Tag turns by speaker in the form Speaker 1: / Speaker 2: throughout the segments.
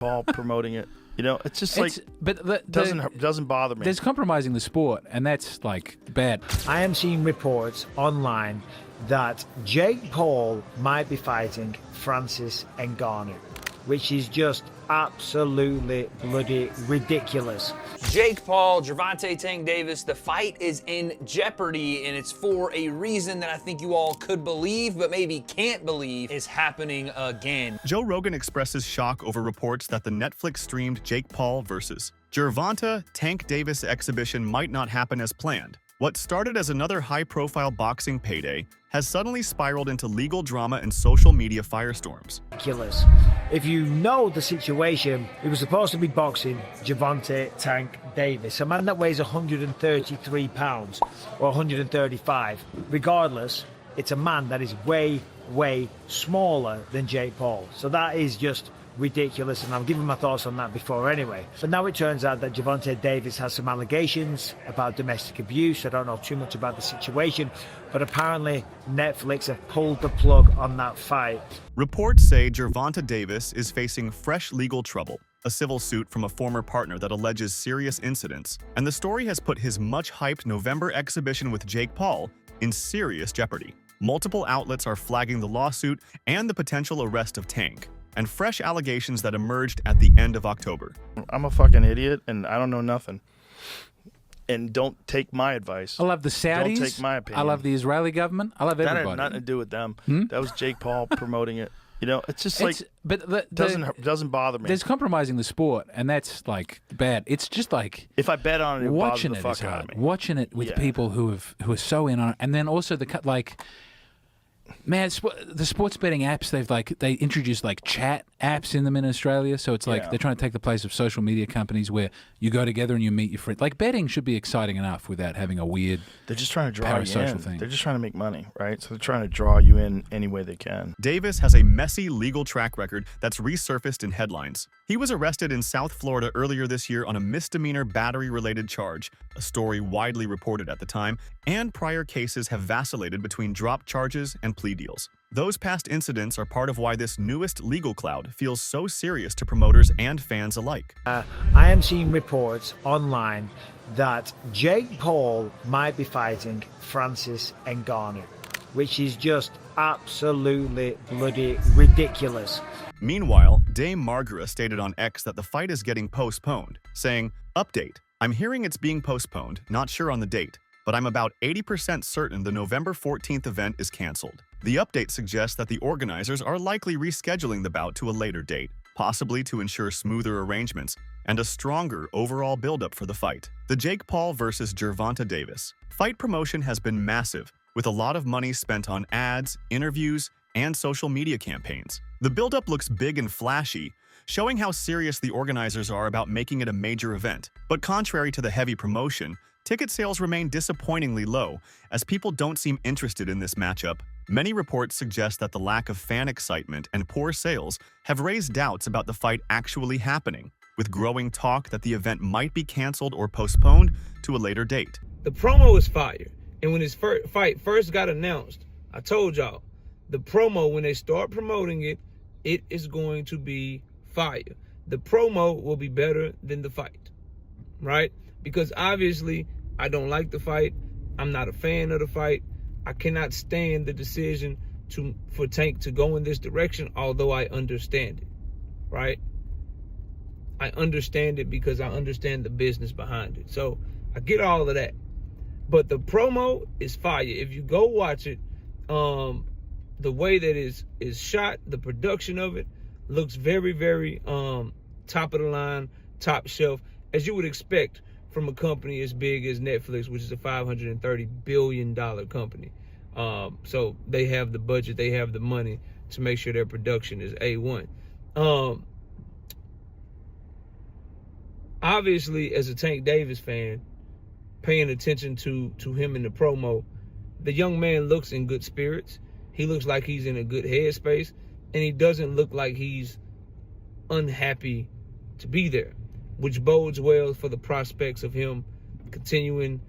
Speaker 1: Paul promoting it. You know, it's just like doesn't bother me.
Speaker 2: There's compromising the sport, and that's like bad.
Speaker 3: I am seeing reports online that Jake Paul might be fighting Francis Ngannou, which is just absolutely bloody ridiculous.
Speaker 4: Jake Paul, Gervonta Tank Davis, the fight is in jeopardy, and it's for a reason that I think you all could believe, but maybe can't believe is happening again.
Speaker 5: Joe Rogan expresses shock over reports that the Netflix-streamed Jake Paul versus Gervonta Tank Davis exhibition might not happen as planned. What started as another high-profile boxing payday has suddenly spiraled into legal drama and social media firestorms.
Speaker 3: Ridiculous. If you know the situation, it was supposed to be boxing Gervonta Tank Davis, a man that weighs 133 pounds or 135. Regardless, it's a man that is way, way smaller than Jake Paul. So that is just ridiculous, and I've given my thoughts on that before anyway. But now it turns out that Gervonta Davis has some allegations about domestic abuse. I don't know too much about the situation, but apparently Netflix have pulled the plug on that fight.
Speaker 5: Reports say Gervonta Davis is facing fresh legal trouble, a civil suit from a former partner that alleges serious incidents, and the story has put his much-hyped November exhibition with Jake Paul in serious jeopardy. Multiple outlets are flagging the lawsuit and the potential arrest of Tank, and fresh allegations that emerged at the end of October.
Speaker 1: I'm a fucking idiot, and I don't know nothing. And don't take my advice.
Speaker 2: I love the Saudis.
Speaker 1: Don't take my opinion.
Speaker 2: I love the Israeli government. I love everybody.
Speaker 1: That had nothing to do with them. That was Jake Paul promoting it. You know, it's just doesn't bother me.
Speaker 2: There's compromising the sport, and that's like bad. It's just like
Speaker 1: if I bet on it, it
Speaker 2: watching
Speaker 1: bothers the
Speaker 2: it is
Speaker 1: fuck out
Speaker 2: hard.
Speaker 1: of me.
Speaker 2: Watching it with people who are so in on it, and then also man, the sports betting apps, they introduced like chat apps in them in Australia, so it's like they're trying to take the place of social media companies where you go together and you meet your friends. Like betting should be exciting enough without having a weird
Speaker 1: They're just trying to draw you in.
Speaker 2: thing.
Speaker 1: They're just trying to make money, right? So they're trying to draw you in any way they can.
Speaker 5: Davis has a messy legal track record that's resurfaced in headlines. He was arrested in South Florida earlier this year on a misdemeanor battery-related charge, a story widely reported at the time, and prior cases have vacillated between drop charges and plea deals. Those past incidents are part of why this newest legal cloud feels so serious to promoters and fans alike.
Speaker 3: I am seeing reports online that Jake Paul might be fighting Francis Ngannou, which is just absolutely bloody ridiculous.
Speaker 5: Meanwhile, Dame Margaret stated on X that the fight is getting postponed, saying, "Update, I'm hearing it's being postponed, not sure on the date, but I'm about 80% certain the November 14th event is canceled." The update suggests that the organizers are likely rescheduling the bout to a later date, possibly to ensure smoother arrangements and a stronger overall buildup for the fight. The Jake Paul versus Gervonta Davis fight promotion has been massive, with a lot of money spent on ads, interviews, and social media campaigns. The buildup looks big and flashy, showing how serious the organizers are about making it a major event. But contrary to the heavy promotion, ticket sales remain disappointingly low, as people don't seem interested in this matchup. Many reports suggest that the lack of fan excitement and poor sales have raised doubts about the fight actually happening, with growing talk that the event might be canceled or postponed to a later date.
Speaker 6: The promo is fire, and when this fight first got announced, I told y'all, the promo, when they start promoting it, it is going to be fire. The promo will be better than the fight, right? Because obviously, I don't like the fight. I'm not a fan of the fight. I cannot stand the decision for Tank to go in this direction, although I understand it, right? I understand it because I understand the business behind it. So I get all of that. But the promo is fire. If you go watch it, the way that is shot, the production of it looks very, very top of the line, top shelf, as you would expect from a company as big as Netflix, which is a $530 billion company. So they have the budget, they have the money to make sure their production is A1. Obviously, as a Tank Davis fan, paying attention to him in the promo, the young man looks in good spirits. He looks like he's in a good headspace, and he doesn't look like he's unhappy to be there, which bodes well for the prospects of him continuing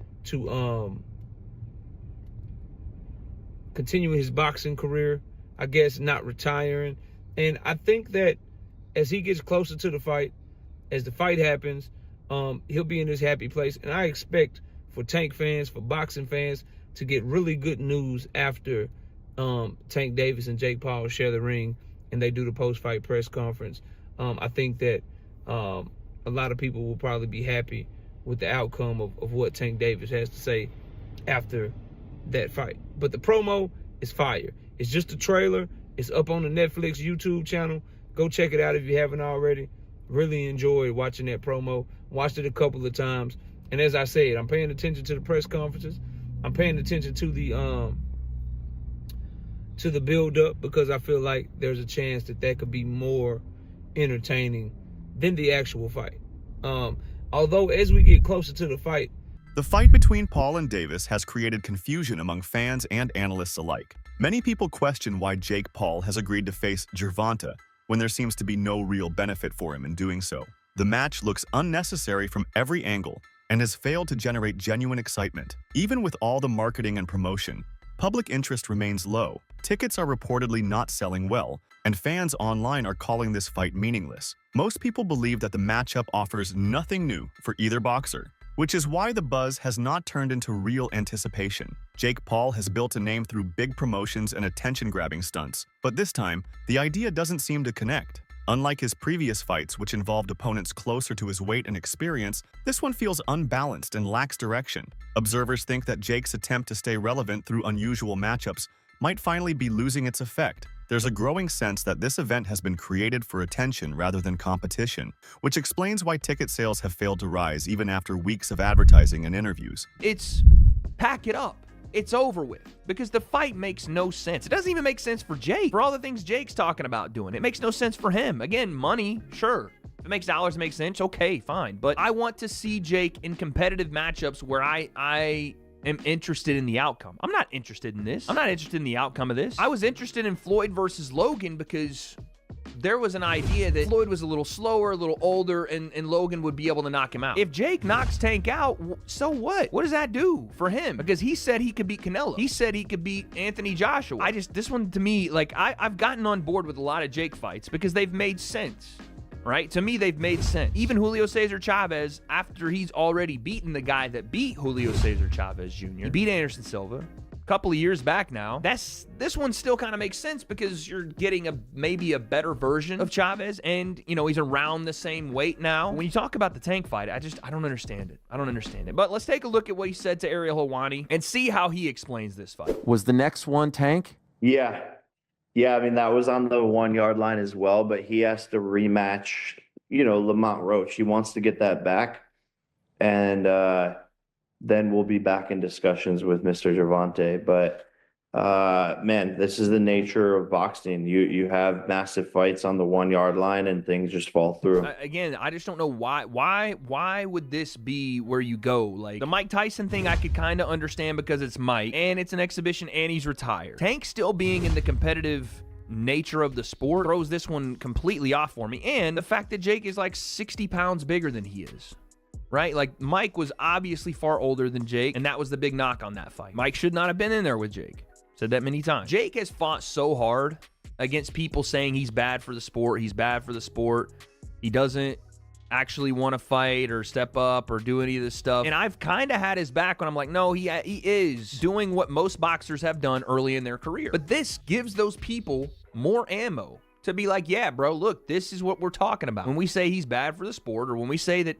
Speaker 6: his boxing career, I guess, not retiring. And I think that as he gets closer to the fight, as the fight happens, he'll be in this happy place. And I expect for Tank fans, for boxing fans, to get really good news after Tank Davis and Jake Paul share the ring and they do the post-fight press conference. I think that a lot of people will probably be happy with the outcome of what Tank Davis has to say after that fight. But the promo is fire. It's just a trailer. It's up on the Netflix YouTube channel. Go check it out if you haven't already. Really enjoyed watching that promo. Watched it a couple of times. And as I said, I'm paying attention to the press conferences. I'm paying attention to the build-up, because I feel like there's a chance that could be more entertaining than the actual fight. Although as we get closer to the fight
Speaker 5: between Paul and Davis has created confusion among fans and analysts alike. Many people question why Jake Paul has agreed to face Gervonta when there seems to be no real benefit for him in doing so. The match looks unnecessary from every angle and has failed to generate genuine excitement. Even with all the marketing and promotion, public interest remains low. Tickets are reportedly not selling well, and fans online are calling this fight meaningless. Most people believe that the matchup offers nothing new for either boxer, which is why the buzz has not turned into real anticipation. Jake Paul has built a name through big promotions and attention-grabbing stunts, but this time, the idea doesn't seem to connect. Unlike his previous fights, which involved opponents closer to his weight and experience, this one feels unbalanced and lacks direction. Observers think that Jake's attempt to stay relevant through unusual matchups might finally be losing its effect. There's a growing sense that this event has been created for attention rather than competition, which explains why ticket sales have failed to rise even after weeks of advertising and interviews.
Speaker 7: It's pack it up. It's over with, because the fight makes no sense. It doesn't even make sense for Jake, for all the things Jake's talking about doing. It makes no sense for him. Again, money, sure. If it makes dollars make sense, okay, fine. But I want to see Jake in competitive matchups where I am interested in the outcome. I'm not interested in this. I'm not interested in the outcome of this. I was interested in Floyd versus Logan because there was an idea that Floyd was a little slower, a little older, and Logan would be able to knock him out. If Jake knocks Tank out, so what? What does that do for him? Because he said he could beat Canelo. He said he could beat Anthony Joshua. This one to me, like, I've gotten on board with a lot of Jake fights because they've made sense. Right? To me, they've made sense. Even Julio Cesar Chavez, after he's already beaten the guy that beat Julio Cesar Chavez Jr., he beat Anderson Silva a couple of years back now. This one still kind of makes sense because you're getting maybe a better version of Chavez, and, you know, he's around the same weight now. When you talk about the Tank fight, I don't understand it. I don't understand it. But let's take a look at what he said to Ariel Helwani and see how he explains this fight.
Speaker 8: Was the next one Tank?
Speaker 9: Yeah. Yeah, I mean, that was on the 1 yard line as well, but he has to rematch, you know, Lamont Roach. He wants to get that back. And then we'll be back in discussions with Mr. Gervonta. But, man, this is the nature of boxing. You have massive fights on the 1 yard line and things just fall through.
Speaker 7: Again, I just don't know why would this be where you go? Like, the Mike Tyson thing I could kind of understand because it's Mike and it's an exhibition and he's retired. Tank still being in the competitive nature of the sport throws this one completely off for me. And the fact that Jake is like 60 pounds bigger than he is. Right? Like, Mike was obviously far older than Jake, and that was the big knock on that fight. Mike should not have been in there with Jake. Said that many times. Jake has fought so hard against people saying he's bad for the sport. He's bad for the sport. He doesn't actually want to fight or step up or do any of this stuff. And I've kind of had his back when I'm like, no, he is doing what most boxers have done early in their career. But this gives those people more ammo to be like, yeah, bro, look, this is what we're talking about. When we say he's bad for the sport, or when we say that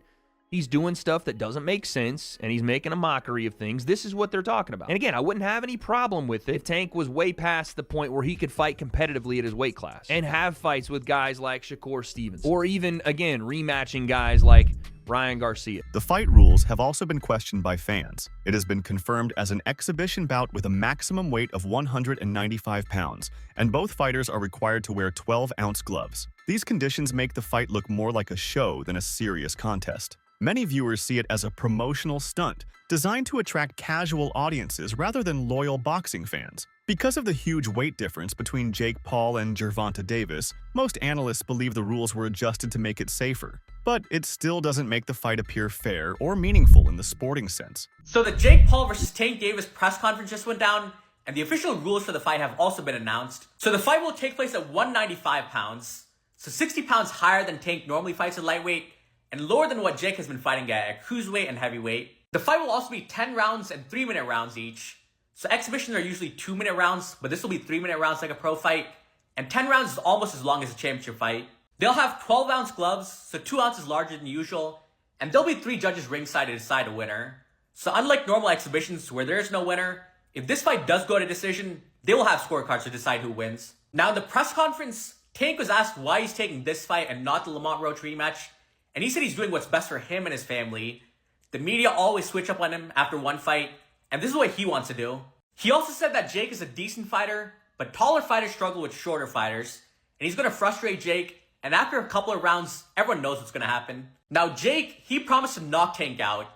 Speaker 7: he's doing stuff that doesn't make sense and he's making a mockery of things, this is what they're talking about. And again, I wouldn't have any problem with it if Tank was way past the point where he could fight competitively at his weight class and have fights with guys like Shakur Stevens, or even, again, rematching guys like Ryan Garcia.
Speaker 5: The fight rules have also been questioned by fans. It has been confirmed as an exhibition bout with a maximum weight of 195 pounds, and both fighters are required to wear 12-ounce gloves. These conditions make the fight look more like a show than a serious contest. Many viewers see it as a promotional stunt designed to attract casual audiences rather than loyal boxing fans. Because of the huge weight difference between Jake Paul and Gervonta Davis, most analysts believe the rules were adjusted to make it safer. But it still doesn't make the fight appear fair or meaningful in the sporting sense.
Speaker 10: So the Jake Paul versus Tank Davis press conference just went down, and the official rules for the fight have also been announced. So the fight will take place at 195 pounds. so 60 pounds higher than Tank normally fights at lightweight, and lower than what Jake has been fighting at cruiserweight and heavyweight. The fight will also be 10 rounds and 3-minute rounds each. So exhibitions are usually 2-minute rounds, but this will be 3-minute rounds like a pro fight, and 10 rounds is almost as long as a championship fight. They'll have 12-ounce gloves, so 2 ounces larger than usual, and there'll be 3 judges ringside to decide a winner. So unlike normal exhibitions where there is no winner, if this fight does go to decision, they will have scorecards to decide who wins. Now in the press conference, Tank was asked why he's taking this fight and not the Lamont Roach rematch, and he said he's doing what's best for him and his family. The media always switch up on him after one fight, and this is what he wants to do. He also said that Jake is a decent fighter, but taller fighters struggle with shorter fighters, and he's going to frustrate Jake, and after a couple of rounds, everyone knows what's going to happen. Now Jake, he promised to knock Tank out.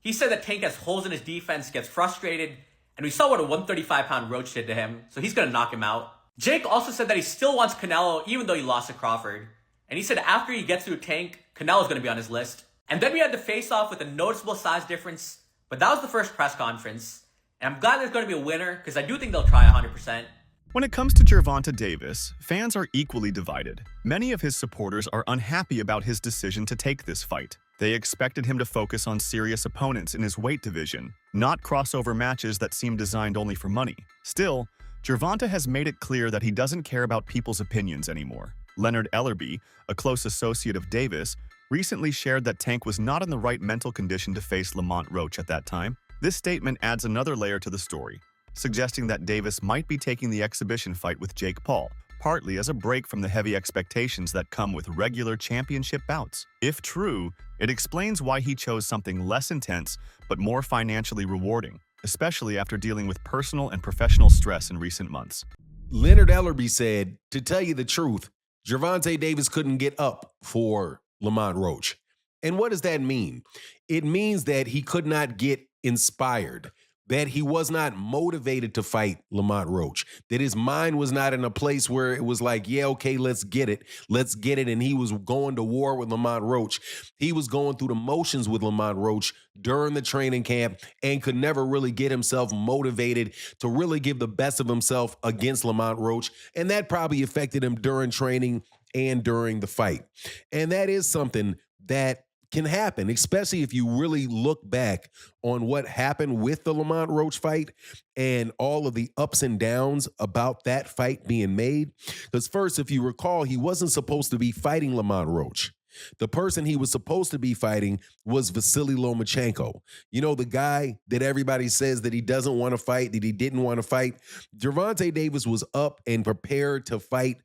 Speaker 10: He said that Tank has holes in his defense, gets frustrated, and we saw what a 135-pound Roach did to him, so he's going to knock him out. Jake also said that he still wants Canelo even though he lost to Crawford. And he said after he gets through Tank, Canelo's going to be on his list. And then we had the face-off with a noticeable size difference, but that was the first press conference. And I'm glad there's going to be a winner because I do think they'll try 100%.
Speaker 5: When it comes to Gervonta Davis, fans are equally divided. Many of his supporters are unhappy about his decision to take this fight. They expected him to focus on serious opponents in his weight division, not crossover matches that seem designed only for money. Still, Gervonta has made it clear that he doesn't care about people's opinions anymore. Leonard Ellerby, a close associate of Davis, recently shared that Tank was not in the right mental condition to face Lamont Roach at that time. This statement adds another layer to the story, suggesting that Davis might be taking the exhibition fight with Jake Paul, partly as a break from the heavy expectations that come with regular championship bouts. If true, it explains why he chose something less intense but more financially rewarding, especially after dealing with personal and professional stress in recent months.
Speaker 8: Leonard Ellerby said, to tell you the truth, Gervonta Davis couldn't get up for Lamont Roach. And what does that mean? It means that he could not get inspired, that he was not motivated to fight Lamont Roach, that his mind was not in a place where it was like, yeah, okay, let's get it. And he was going to war with Lamont Roach. He was going through the motions with Lamont Roach during the training camp and could never really get himself motivated to really give the best of himself against Lamont Roach. And that probably affected him during training and during the fight. And that is something that can happen, especially if you really look back on what happened with the Lamont Roach fight and all of the ups and downs about that fight being made. Because first, if you recall, he wasn't supposed to be fighting Lamont Roach. The person he was supposed to be fighting was Vasily Lomachenko. You know, the guy that everybody says that he doesn't want to fight, that he didn't want to fight. Gervonta Davis was up and prepared to fight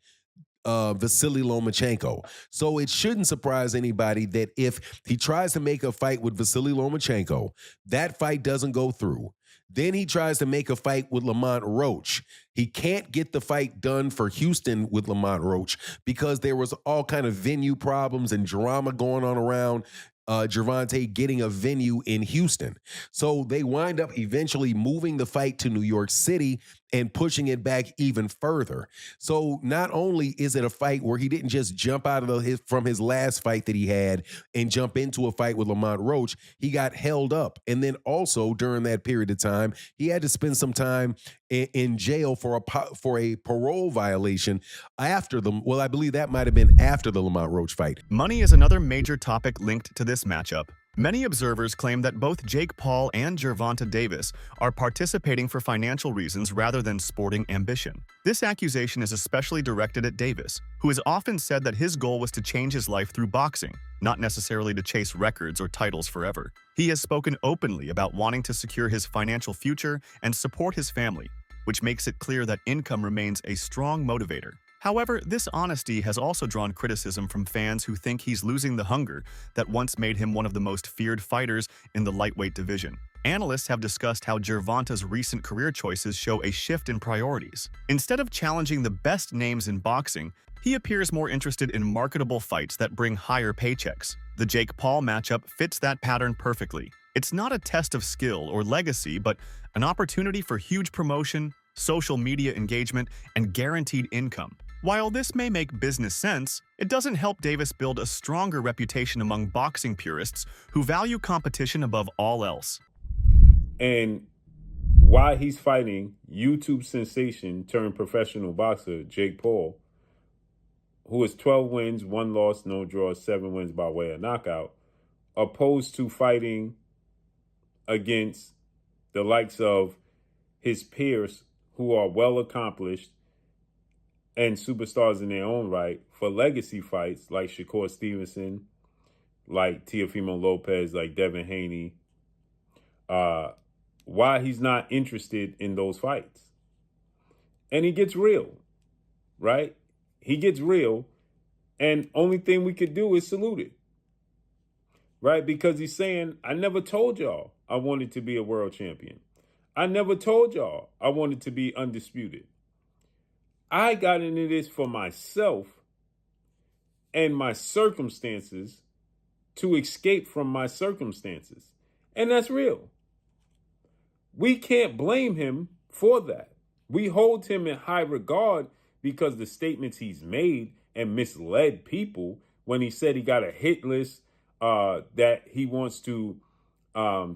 Speaker 8: Vasily Lomachenko. So it shouldn't surprise anybody that if he tries to make a fight with Vasily Lomachenko, that fight doesn't go through. Then he tries to make a fight with Lamont Roach. He can't get the fight done for Houston with Lamont Roach because there was all kind of venue problems and drama going on around Gervonta getting a venue in Houston. So they wind up eventually moving the fight to New York City and pushing it back even further. So not only is it a fight where he didn't just jump out of from his last fight that he had and jump into a fight with Lamont Roach, he got held up. And then also during that period of time, he had to spend some time in jail for a parole violation after I believe that might have been after the Lamont Roach fight.
Speaker 5: Money is another major topic linked to this matchup. Many observers claim that both Jake Paul and Gervonta Davis are participating for financial reasons rather than sporting ambition. This accusation is especially directed at Davis, who has often said that his goal was to change his life through boxing, not necessarily to chase records or titles forever. He has spoken openly about wanting to secure his financial future and support his family, which makes it clear that income remains a strong motivator. However, this honesty has also drawn criticism from fans who think he's losing the hunger that once made him one of the most feared fighters in the lightweight division. Analysts have discussed how Gervonta's recent career choices show a shift in priorities. Instead of challenging the best names in boxing, he appears more interested in marketable fights that bring higher paychecks. The Jake Paul matchup fits that pattern perfectly. It's not a test of skill or legacy, but an opportunity for huge promotion, social media engagement, and guaranteed income. While this may make business sense, it doesn't help Davis build a stronger reputation among boxing purists who value competition above all else.
Speaker 11: And while he's fighting YouTube sensation turned professional boxer Jake Paul, who is 12 wins, 1 loss, no draws, 7 wins by way of knockout, opposed to fighting against the likes of his peers who are well accomplished and superstars in their own right for legacy fights like Shakur Stevenson, like Teofimo Lopez, like Devin Haney. Why he's not interested in those fights. And he gets real, right? He gets real, and only thing we could do is salute it, right? Because he's saying, I never told y'all I wanted to be a world champion. I never told y'all I wanted to be undisputed. I got into this for myself and my circumstances to escape from my circumstances. And that's real. We can't blame him for that. We hold him in high regard because the statements he's made and misled people when he said he got a hit list that he wants to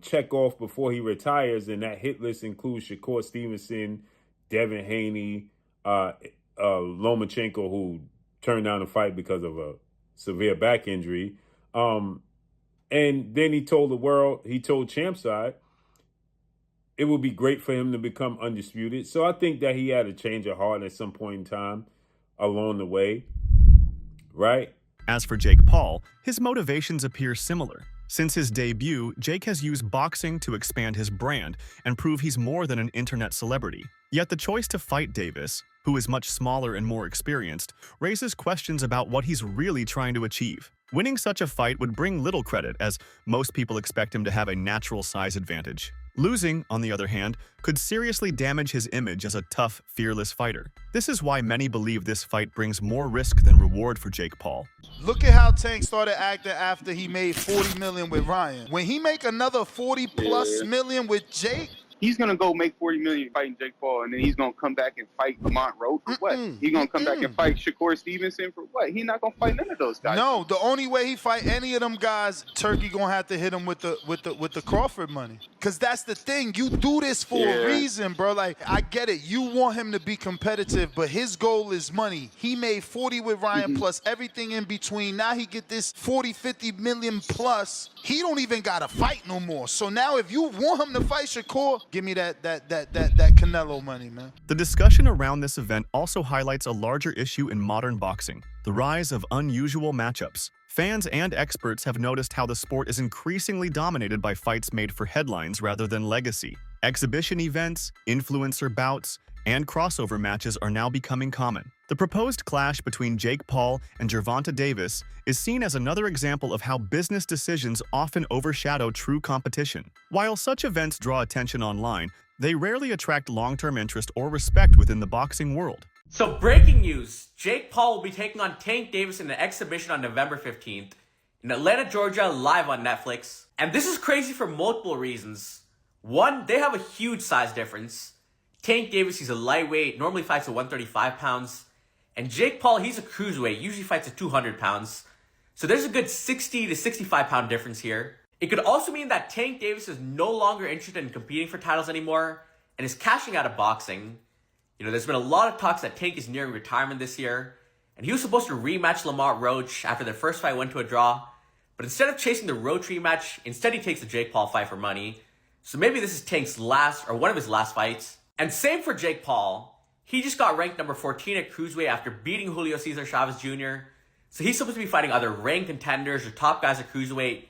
Speaker 11: check off before he retires, and that hit list includes Shakur Stevenson, Devin Haney, Lomachenko, who turned down the fight because of a severe back injury. And then he told the world, he told Champside, it would be great for him to become undisputed. So I think that he had a change of heart at some point in time along the way, right?
Speaker 5: As for Jake Paul, his motivations appear similar. Since his debut, Jake has used boxing to expand his brand and prove he's more than an internet celebrity. Yet the choice to fight Davis, who is much smaller and more experienced, raises questions about what he's really trying to achieve. Winning such a fight would bring little credit, as most people expect him to have a natural size advantage. Losing, on the other hand, could seriously damage his image as a tough, fearless fighter. This is why many believe this fight brings more risk than reward for Jake Paul.
Speaker 12: Look at how Tank started acting after he made $40 million with Ryan. When he make another 40+ million with Jake,
Speaker 13: he's gonna go make $40 million fighting Jake Paul, and then he's gonna come back and fight Lamont Roach for what? He's gonna come back and fight Shakur Stevenson for what? He's not gonna fight none of those guys.
Speaker 12: No, the only way he fight any of them guys, Turkey gonna have to hit him with the Crawford money. Cause that's the thing. You do this for a reason, bro. Like, I get it. You want him to be competitive, but his goal is money. He made 40 with Ryan plus everything in between. Now he get this 40, 50 million plus. He don't even gotta fight no more. So now if you want him to fight Shakur, give me that Canelo money, man.
Speaker 5: The discussion around this event also highlights a larger issue in modern boxing, the rise of unusual matchups. Fans and experts have noticed how the sport is increasingly dominated by fights made for headlines rather than legacy. Exhibition events, influencer bouts, and crossover matches are now becoming common. The proposed clash between Jake Paul and Gervonta Davis is seen as another example of how business decisions often overshadow true competition. While such events draw attention online, they rarely attract long-term interest or respect within the boxing world.
Speaker 10: So breaking news, Jake Paul will be taking on Tank Davis in an exhibition on November 15th in Atlanta, Georgia, live on Netflix. And this is crazy for multiple reasons. One, they have a huge size difference. Tank Davis, he's a lightweight, normally fights at 135 pounds. And Jake Paul, he's a cruiserweight, usually fights at 200 pounds. So there's a good 60 to 65 pound difference here. It could also mean that Tank Davis is no longer interested in competing for titles anymore and is cashing out of boxing. You know, there's been a lot of talks that Tank is nearing retirement this year, and he was supposed to rematch Lamont Roach after their first fight went to a draw. But instead of chasing the Roach rematch, instead he takes the Jake Paul fight for money. So maybe this is Tank's last, or one of his last fights. And same for Jake Paul. He just got ranked number 14 at cruiserweight after beating Julio Cesar Chavez Jr. So he's supposed to be fighting other ranked contenders or top guys at cruiserweight.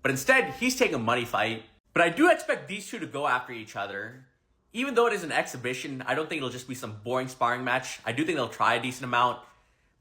Speaker 10: But instead, he's taking a money fight. But I do expect these two to go after each other. Even though it is an exhibition, I don't think it'll just be some boring sparring match. I do think they'll try a decent amount.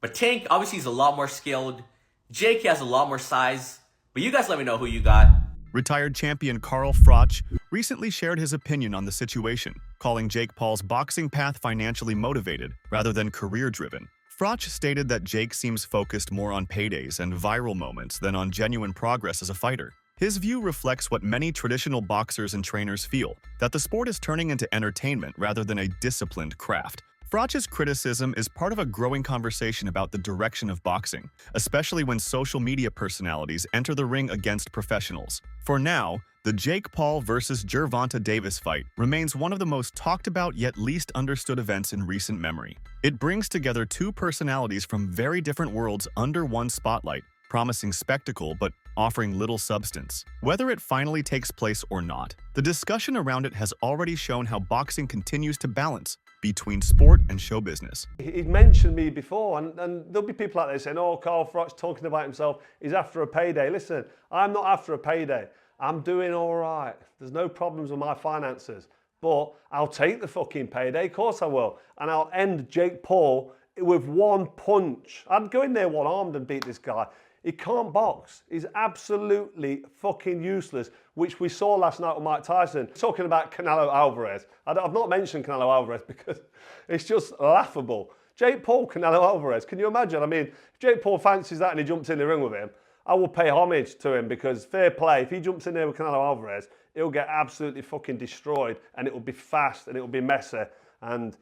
Speaker 10: But Tank, obviously, he's a lot more skilled. Jake, he has a lot more size. But you guys let me know who you got.
Speaker 5: Retired champion Carl Froch recently shared his opinion on the situation, calling Jake Paul's boxing path financially motivated rather than career-driven. Froch stated that Jake seems focused more on paydays and viral moments than on genuine progress as a fighter. His view reflects what many traditional boxers and trainers feel, that the sport is turning into entertainment rather than a disciplined craft. Froch's criticism is part of a growing conversation about the direction of boxing, especially when social media personalities enter the ring against professionals. For now, The Jake Paul versus Gervonta Davis fight remains one of the most talked about yet least understood events in recent memory. It brings together two personalities from very different worlds under one spotlight, promising spectacle but offering little substance. Whether it finally takes place or not, the discussion around it has already shown how boxing continues to balance between sport and show business.
Speaker 14: He'd mentioned me before, and there'll be people out there saying, oh, Carl Froch's talking about himself, he's after a payday. Listen, I'm not after a payday. I'm doing all right. There's no problems with my finances, but I'll take the fucking payday, of course I will, and I'll end Jake Paul with one punch. I'd go in there one-armed and beat this guy. He can't box. He's absolutely fucking useless, which we saw last night with Mike Tyson. Talking about Canelo Alvarez. I've not mentioned Canelo Alvarez because it's just laughable. Jake Paul, Canelo Alvarez. Can you imagine? I mean, if Jake Paul fancies that and he jumps in the ring with him, I will pay homage to him because fair play. If he jumps in there with Canelo Alvarez, he'll get absolutely fucking destroyed and it will be fast and it will be messy and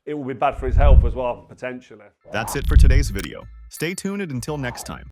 Speaker 14: it will be bad for his health as well, potentially.
Speaker 5: That's it for today's video. Stay tuned until next time.